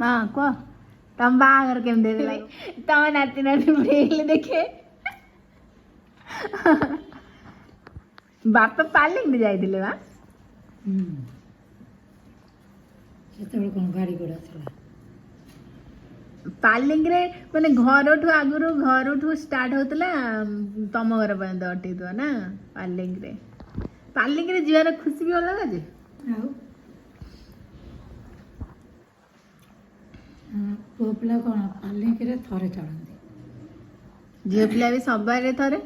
हाँ कह तुम बाहर केम दे देला तुम नाती नाती बुढ़ेले देखे बापा पार्लिंग जाइथिले वा ସେତେବେଳେ କ'ଣ ଗାଡ଼ି ଘୋଡ଼ା ଥିଲା ପାର୍ଲିଂ ରେ ମାନେ ଘରଠୁ ଆଗରୁ ଘରଠୁ ଷ୍ଟାର୍ଟ ହଉଥିଲା ତମ ଘର ପର୍ଯ୍ୟନ୍ତ ଅଟେଇଥିବ ନା ପାର୍ଲିଂ ରେ ଯିବାର ଖୁସି ବି ଅଲଗା ଯେ ଆଉ ପୁଅ ପିଲା କ'ଣ ପାଲିଙ୍କିରେ ଥରେ ଚଢ଼ନ୍ତି ଝିଅ ପିଲା ବି ସବାରେ ଥରେ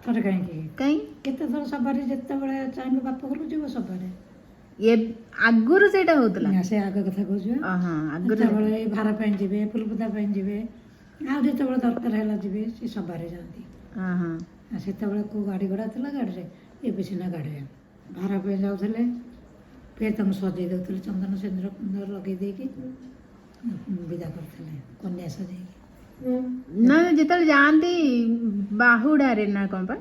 ଥରେ କାହିଁକି କାହିଁ କେତେ ଥର ସବାରେ ଯେତେବେଳେ ଚାହିଁବ ବାପ ଘରକୁ ଯିବ ସବାରେ ଏ ଆଗରୁ ସେଇଟା ହଉଥିଲା ସେ ଆଗ କଥା କହୁଛୁ ଆଗରୁ ଯେତେବେଳେ ଏଇ ଭାର ପାଇଁ ଯିବେ ଫୁଲପୋତା ପାଇଁ ଯିବେ ଆଉ ଯେତେବେଳେ ଦରକାର ହେଲା ଯିବେ ସେ ସବାରେ ଯାଆନ୍ତି ସେତେବେଳେ କେଉଁ ଗାଡ଼ି ଘୋଡ଼ା ଥିଲା ଗାଡ଼ିରେ ଏବେ ସିନା ଗାଡ଼ିରେ ଭାର ପାଇଁ ଯାଉଥିଲେ ଫେର ତାଙ୍କୁ ସଜେଇ ଦେଉଥିଲେ ଚନ୍ଦନ ସିନ୍ଦୁର ଫିନ୍ଦୁର ଲଗେଇ ଦେଇକି ବିଦା କରୁଥିଲେ କନ୍ୟା ସଜେଇକି ନା ଯେତେବେଳେ ଯାଆନ୍ତି ବାହୁଡାରେ ନା କ'ଣ ପା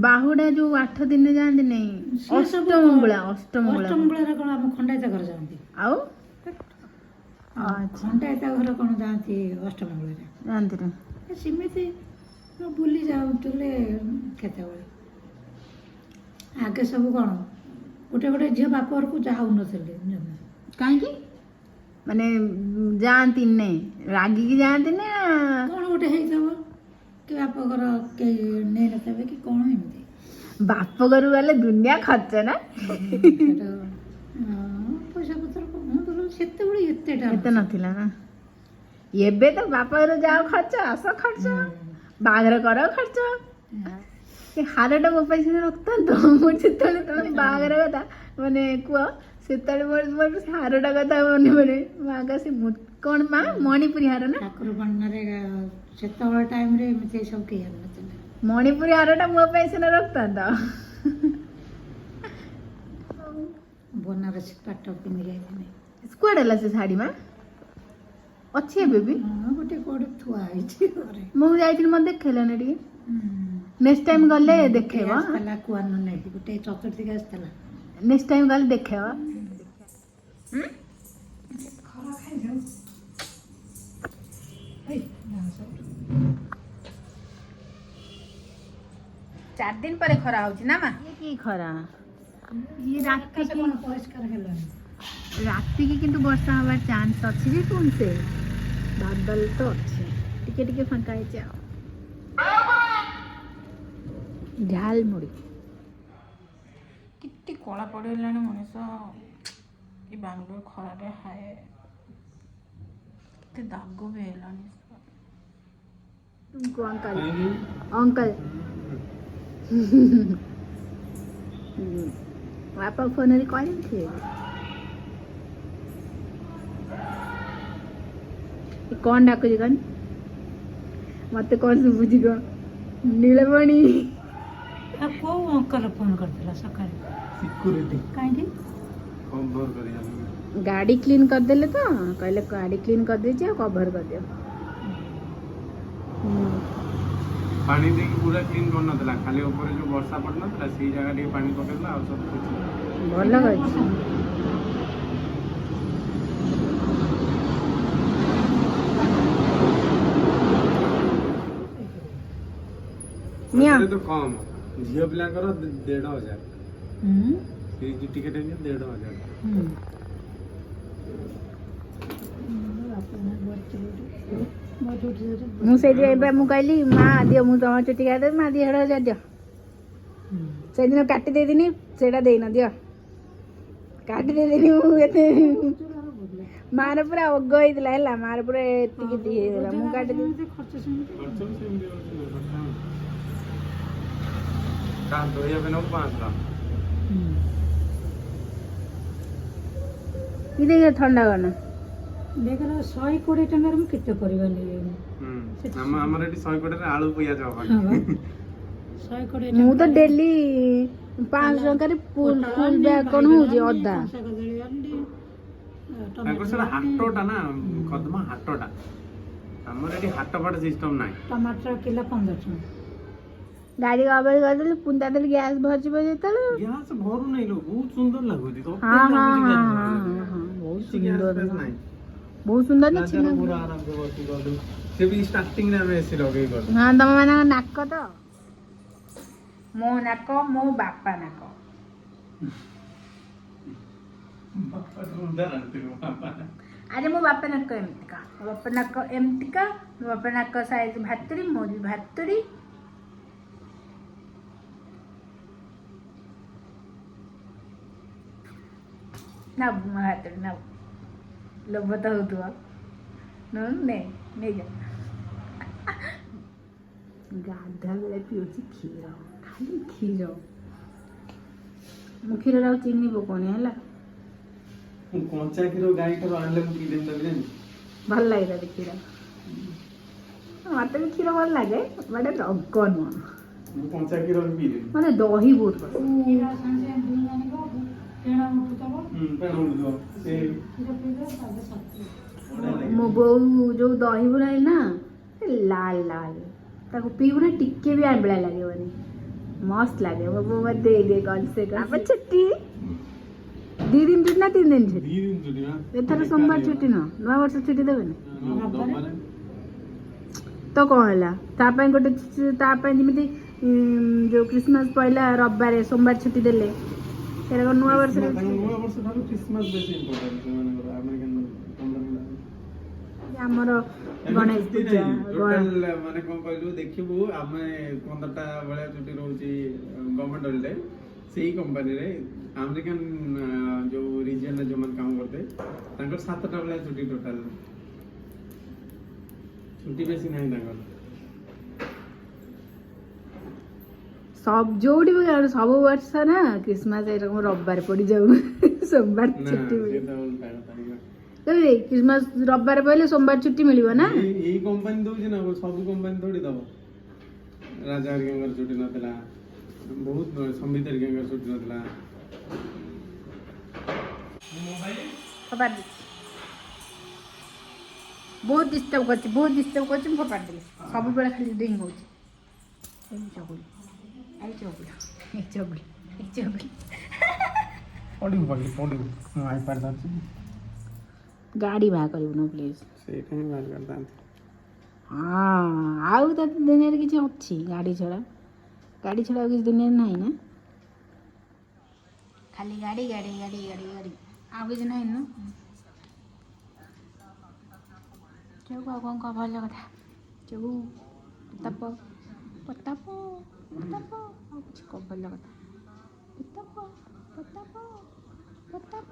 ବାହୁଡା ଯୋଉ 8 ଦିନ ଯାଆନ୍ତି ନାଇଁ ଅଷ୍ଟମଙ୍ଗଳାରେ କ'ଣ ଆମ ଖଣ୍ଡାୟତ ଘର ଯାଆନ୍ତି ଆଉ ଖଣ୍ଡାୟତ ଘର କ'ଣ ଯାଆନ୍ତି ଅଷ୍ଟମଙ୍ଗଳାରେ ଯାଆନ୍ତି ନା ସେମିତି ବୁଲି ଯାଉଥିଲେ କେତେବେଳେ ଆଗେ ସବୁ କ'ଣ ଗୋଟେ ଗୋଟେ ଝିଅ ବାପ ଘରକୁ ଯାଉନଥିଲେ କାହିଁକି ମାନେ ଯାଆନ୍ତି ନାଇଁ ରାଗିକି ଯାଆନ୍ତି ନା କ'ଣ ଗୋଟେ ହେଇଥିବ କି ବାପ ଘର କେହି ନେଇନଥିବେ କି କ'ଣ ଏମିତି ବାପ ଘରୁ ଗଲେ ଦୁନିଆ ଖର୍ଚ୍ଚ ନା ପଇସା ପତ୍ର ସେତେବେଳେ ଏତେ ନଥିଲା ନା ଏବେ ତ ବାପ ଘରୁ ଯାଅ ଖର୍ଚ୍ଚ ଆସ ଖର୍ଚ୍ଚ ବାହାଘର କର ଖର୍ଚ୍ଚ ସେ ହାରଟା ମୋ ପାଇଁ ସିନା ରଖିଥାନ୍ତୁ ମୁଁ ଯେତେବେଳେ ତମେ ବାହାଘର କଥା ମାନେ କୁହ ସେତେବେଳେ ମୋର ସେ ହାରଟା କଥା ମନେ ପଡ଼େ ମାଗା ସେ କ'ଣ ମା ମଣିପୁରୀ ହାର ନା ଠାକୁର ବନ୍ନାରେ ସେତେବେଳେ ଟାଇମ୍ରେ ଏମିତି ସବୁ କେହି ଆଣିନଥିଲେ ମଣିପୁରୀ ହାରଟା ମୋ ପାଇଁ ସିନା ରଖିଥାନ୍ତ ବନାରସୀ ପାଟ ପିନ୍ଧି ଯାଇଥିଲି କୁଆଡ଼େ ହେଲା ସେ ଶାଢ଼ୀ ମା ଅଛି ଏବେ ବି ଗୋଟେ କୋଉଠି ଥୁଆ ହେଇଛି ଘରେ ମୁଁ ଯାଇଥିଲି ମୋତେ ଦେଖେଇଲାନି ଟିକେ ନେକ୍ସଟ ଟାଇମ୍ ଗଲେ ଦେଖେଇବ କୁଆନ ନେଇକି ଗୋଟେ ଚତୁର୍ଥୀକି ଆସିଥିଲା ନେକ୍ସଟ ଟାଇମ୍ ଗଲେ ଦେଖେଇବ ଖରା ଖାଇଯାଉ 4 ଦିନ ପରେ ଖରା ହଉଛି ନା ମା କି ଖରା ଇଏ ରାତି ପରିଷ୍କାର ହେଲାଣି ରାତିକି କିନ୍ତୁ ବର୍ଷା ହବାର ଚାନ୍ସ ଅଛି ଯେ ପୁଣି ସେ ବାଦଲ ତ ଅଛି ଟିକେ ଟିକେ ଫାଙ୍କା ହେଇଛି ଆଉ ଝାଲମୁড়ି କେତେ କଳା ପଡ଼ିଗଲାଣି ମଣିଷ ଏ ବାଙ୍ଗଲୋର ଖରାରେ ହାଏ କେତେ ଦାଗ ବି ହେଲାଣି तुमको अंकल बापा फोन कॉलिंग थे कौन डाकुଛି କଣ ମତେ କଣ ଶୁଭୁଛି କଣ ନୀଳମଣି କୋଉ ଅଙ୍କଲ ଫୋନ୍ କରିଥିଲା ସକାଳେ ସିକ୍ୟୁରିଟି କାହିଁକି କଭର କରିବା ଗାଡ଼ି କ୍ଲିନ୍ କରିଦେଲେ ତ କହିଲେ ଗାଡ଼ି କ୍ଲିନ୍ କରିଦେଇଛି ଆଉ କଭର କରିଦିଅ ପାଣି ଦେଇକି ପୁରା କ୍ଲିନ୍ କରିନଥିଲା ଖାଲି ଉପରେ ଯୋଉ ବର୍ଷା ପଡ଼ିନଥିଲା ସେଇ ଜାଗା ଟିକେ ପାଣି ପକେଇଲା ଆଉ ସବୁ କିଛି ଭଲ କରିଛି ନିଆ ତ କମ ଝିଅ ପିଲାଙ୍କର 1,500 ସେଇ ଟିକେଟ ହେଇଛି 1,500 ମୁଁ ସେଇଠି ଏବେ ମୁଁ କହିଲି ମା ଦିଅ ମୁଁ ତମ ଚୁଟି କାଟିଦେବି ମା 1,500 ଦିଅ ସେଦିନ କାଟି ଦେଇଦିନି ସେଇଟା ଦେଇନ ଦିଅ କାଟି ଦେଇଦିନି ମୁଁ ଏତେ ମାର ପୁରା ଅଗ ହେଇଥିଲା ହେଲା ମାର ପୁରା ଏତିକି ହେଇଗଲା ମୁଁ କାଟି ଦେଇଛି ଥଣ୍ଡା କଣ ଦେଖିଲା 120 ଟଙ୍କାରେ ମୁଁ କେତେ ପରିବା ନେଇଗଲି ଆମର ଏଠି 120 ଆଳୁ ପିଆଜ ହବ 120 ମୁଁ ତ ଡେଲି 500 ଟଙ୍କାରେ ଫୁଲ ବ୍ୟାଗ କଣ ହଉଛି ଅଦା ହାଟଟା ନା କଦମା ହାଟଟା ଆମର ଏଠି ହାଟ ଫାଟ ସିଷ୍ଟମ ନାହିଁ ଟମାଟର କିଲୋ 15 ଟଙ୍କା ଗାଡ଼ି କଭର କରିଦେଲି ପୁଣି ତା ଦେହରେ ଗ୍ୟାସ୍ ଭରିଯିବ ଯେତେବେଳେ ଗ୍ୟାସ୍ ଭରୁ ନାହିଁ ଲୋ ବହୁତ ସୁନ୍ଦର ଲାଗୁଛି ବହୁତ ସୁନ୍ଦର बहुत सुंदर ना राजा छिन पूरा आराम से बसी गलु से भी स्टार्टिंग रे हम एसी लगे गलु हाँ तम मान नाक तो मो नाक मो बापा नाक अरे मो बापा नाक एमतिका मो बापा नाक एमतिका मो बापा नाक साइज भातुरी मो भी भातुरी ना भातुरी ना लोभ तो होतुआ नहीं जा गाधा बेले पिउची क्षीर खाली क्षीर मु क्षीर रा चिनी पकोनी हला कंचा କ୍ଷୀର गाय ठाରୁ ଆଣିଲେ ମୁଁ ପିଇ ଦେବି ଜାଣି ଭଲ ଲାଗେ ତା କ୍ଷୀର ମତେ ବି କ୍ଷୀର ଭଲ ଲାଗେ ବଟ୍ ରଗ ନୁହଁ ମୁଁ କଞ୍ଚା କ୍ଷୀର ବି ପିଇ ଦେବି ମାନେ ଦହି ବହୁତ ପସନ୍ଦ କ୍ଷୀର ସାଙ୍ଗେ ଦୁଇ ଜାଣିବ ଫେଣ ଉଠୁଥିବ ପେଣ ଉଠୁଥିବ ସେ କ୍ଷୀର ପିଇଦେବ ତାପରେ ସତ୍ୟ ମୋ ବୋଉ ଯୋଉ ଦହି ବୁନାଏ ନା ସେ ଲାଲ ଲାଲ ତାକୁ ପିଇବୁ ନା ଟିକେ ବି ଆମ୍ବିଳା ଲାଗିବନି मस्त लगे वो मत दे दे कौन से अब छुट्टी 2 दिन छुट्टी ना 3 दिन छुट्टी 2 दिन छुट्टी ना एथर सोमवार छुट्टी न नवा वर्ष छुट्टी देबे ना तो कौन है तापाई गोटे तापाई जेमिति जो क्रिसमस पहला रविवार सोमवार छुट्टी देले तेरे को नवा वर्ष नवा वर्ष ठाରୁ क्रिसमस बेसी इंपोर्टेंट सेमानकर अमेरिकन कंपनी हमर गणेश पूजा टोटल माने कोन कहलु देखिबु आमे 15टा बळे छुट्टी रहउची गवर्नमेंट हॉलिडे सेही कंपनी रे अमेरिकन जो रीजन रे जो मन काम करते तांकर 7टा बळे छुट्टी टोटल छुट्टी बेसी नहीं तांकर सब जोड़ी भी सब वर्ष ना क्रिसमस रविवार पड़ी जाऊ सोमवार छुट्टी मिले तबे क्रिसमस रविवार पहले सोमवार छुट्टी मिलिबो ना यही कंपनी दउची ना सब कंपनी थोड़ी दबो राजा हरिकर छुट्टी नतला बहुत संबित हरिकर छुट्टी नतला फपाड़ दे बहुत डिस्टर्ब करछि फपाड़ दे सब बेला खाली डिंग होछि आई चगुली पड़ी आई पार दाची गाड़ी बाहर करिबो प्लीज से टाइम बाहर करता हाँ आउ तो दुनिया रे किछि अछि गाड़ी छड़ा किछि दुनिया रे नाही ना खाली गाड़ी गाड़ी गाड़ी गाड़ी गाड़ी आउ किछि नाही ना चौ कौन भल कथा चौ तप पताप कुछ भल कथा पताप पताप पताप